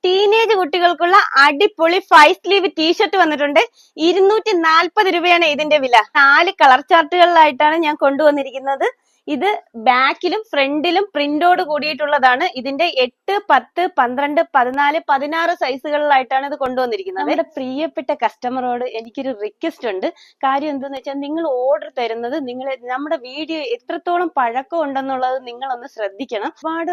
Teenage കുട്ടികൾക്കുള്ള അടിപൊളി 5 sleeve T shirt വന്നിട്ടുണ്ട്. 240 രൂപയാണ് ഇതിന്റെ വില. 4 കളർ ചാർട്ടുകളിലായിട്ടാണ് ഞാൻ കൊണ്ടുവന്നിരിക്കുന്നത്. ഇത് ബാക്കിലും ഫ്രണ്ടിലും പ്രിന്റോട് കൂടിയിട്ടുള്ളതാണ്. ഇതിന്റെ 8, 10, 12, 14, 16 സൈസുകളിലായിട്ടാണ് ഇത് കൊണ്ടുവന്നിരിക്കുന്നത്. നമ്മുടെ പ്രിയപ്പെട്ട കസ്റ്റമറോട് എനിക്കൊരു റിക്വസ്റ്റ് ഉണ്ട്. കാര്യം എന്തെന്ന് വെച്ചാൽ, നിങ്ങൾ ഓർഡർ തരുന്നത് നമ്മുടെ വീഡിയോ എത്രത്തോളം പഴക്കം ഉണ്ടെന്നുള്ളത് നിങ്ങളൊന്ന് ശ്രദ്ധിക്കണം. ഒരുപാട്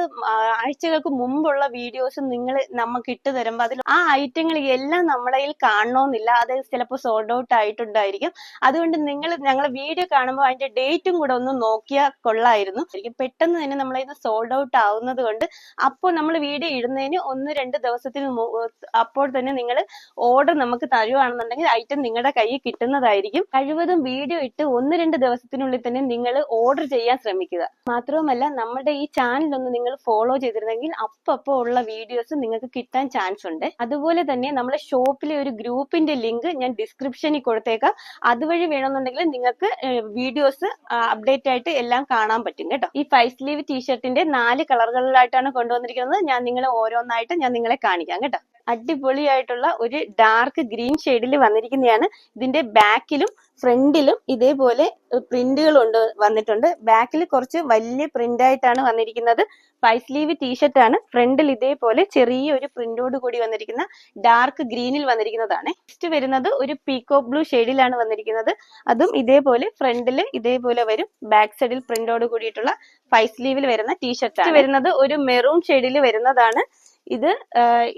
ആഴ്ചകൾക്ക് മുമ്പുള്ള വീഡിയോസ് നിങ്ങൾ നമുക്ക് ഇട്ട് തരുമ്പോൾ അതിൽ ആ ഐറ്റങ്ങൾ എല്ലാം നമ്മളെ കയ്യിൽ കാണണമെന്നില്ല. അത് ചിലപ്പോൾ സോൾഡ് ഔട്ട് ആയിട്ടുണ്ടായിരിക്കും. അതുകൊണ്ട് നിങ്ങൾ ഞങ്ങളെ വീഡിയോ കാണുമ്പോൾ അതിന്റെ ഡേറ്റും കൂടെ ഒന്ന് നോക്കിയാൽ കൊള്ളായിരുന്നു. പെട്ടെന്ന് തന്നെ നമ്മളിത് സോൾഡ് ഔട്ട് ആവുന്നത് കൊണ്ട് അപ്പോൾ നമ്മൾ വീഡിയോ ഇടുന്നതിന് 1-2 ദിവസത്തിന് അപ്പോൾ തന്നെ നിങ്ങൾ ഓർഡർ നമുക്ക് തരുവാണെന്നുണ്ടെങ്കിൽ ഐറ്റം നിങ്ങളുടെ കയ്യിൽ കിട്ടുന്നതായിരിക്കും. കഴിവതും വീഡിയോ ഇട്ട് 1-2 ദിവസത്തിനുള്ളിൽ തന്നെ നിങ്ങൾ ഓർഡർ ചെയ്യാൻ ശ്രമിക്കുക. മാത്രവുമല്ല, നമ്മുടെ ഈ ചാനൽ ഒന്ന് നിങ്ങൾ ഫോളോ ചെയ്തിരുന്നെങ്കിൽ അപ്പോൾ ഉള്ള വീഡിയോസ് നിങ്ങൾക്ക് കിട്ടാൻ ചാൻസ് ഉണ്ട്. അതുപോലെ തന്നെ നമ്മുടെ ഷോപ്പിലെ ഒരു ഗ്രൂപ്പിന്റെ ലിങ്ക് ഞാൻ ഡിസ്ക്രിപ്ഷനിൽ കൊടുത്തേക്കാം. അതുവഴി വേണമെന്നുണ്ടെങ്കിൽ നിങ്ങൾക്ക് വീഡിയോസ് അപ്ഡേറ്റ് ആയിട്ട് എല്ലാം കാണാൻ പറ്റും കേട്ടോ. ഈ 5 സ്ലീവ് ടീഷർട്ടിന്റെ 4 കളറുകളിലായിട്ടാണ് കൊണ്ടുവന്നിരിക്കുന്നത്. ഞാൻ നിങ്ങളെ കാണിക്കാം കേട്ടോ. അടിപൊളിയായിട്ടുള്ള ഒരു ഡാർക്ക് ഗ്രീൻ ഷെയ്ഡിൽ വന്നിരിക്കുന്നതാണ്. ഇതിന്റെ ബാക്കിലും ഫ്രണ്ടിലും ഇതേപോലെ പ്രിന്റുകൾ വന്നിട്ടുണ്ട്. ബാക്കിൽ കുറച്ച് വലിയ പ്രിന്റ് ആയിട്ടാണ് വന്നിരിക്കുന്നത്. 5 സ്ലീവ് ടീഷർട്ട് ആണ്. ഫ്രണ്ടിൽ ഇതേപോലെ ചെറിയൊരു പ്രിന്റോട് കൂടി വന്നിരിക്കുന്ന ഡാർക്ക് ഗ്രീനിൽ വന്നിരിക്കുന്നതാണ്. നെക്സ്റ്റ് വരുന്നത് ഒരു പീകോക്ക് ബ്ലൂ ഷെയ്ഡിലാണ് വന്നിരിക്കുന്നത്. അതും ഇതേപോലെ ഫ്രണ്ടിൽ ഇതേപോലെ വരും. ബാക്ക് സൈഡിൽ പ്രിന്റോട് കൂടിയിട്ടുള്ള 5 സ്ലീവിൽ വരുന്ന ടീഷർട്ട് ആണ്. വരുന്നത് ഒരു മെറൂൺ ഷെയ്ഡിൽ വരുന്നതാണ്. ഇത്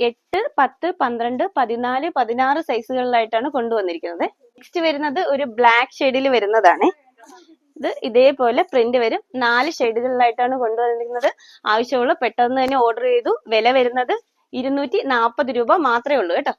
8, 10, 12, 14, 16 സൈസുകളിലായിട്ടാണ് കൊണ്ടുവന്നിരിക്കുന്നത്. നെക്സ്റ്റ് വരുന്നത് ഒരു ബ്ലാക്ക് ഷെയ്ഡിൽ വരുന്നതാണ്. ഇത് ഇതേപോലെ പ്രിന്റ് വരും. 4 ഷെയ്ഡുകളിലായിട്ടാണ് കൊണ്ടുവന്നിരിക്കുന്നത്. ആവശ്യമുള്ള പെട്ടെന്ന് തന്നെ ഓർഡർ ചെയ്തു. വില വരുന്നത് 240 രൂപ മാത്രമേ ഉള്ളൂ കേട്ടോ.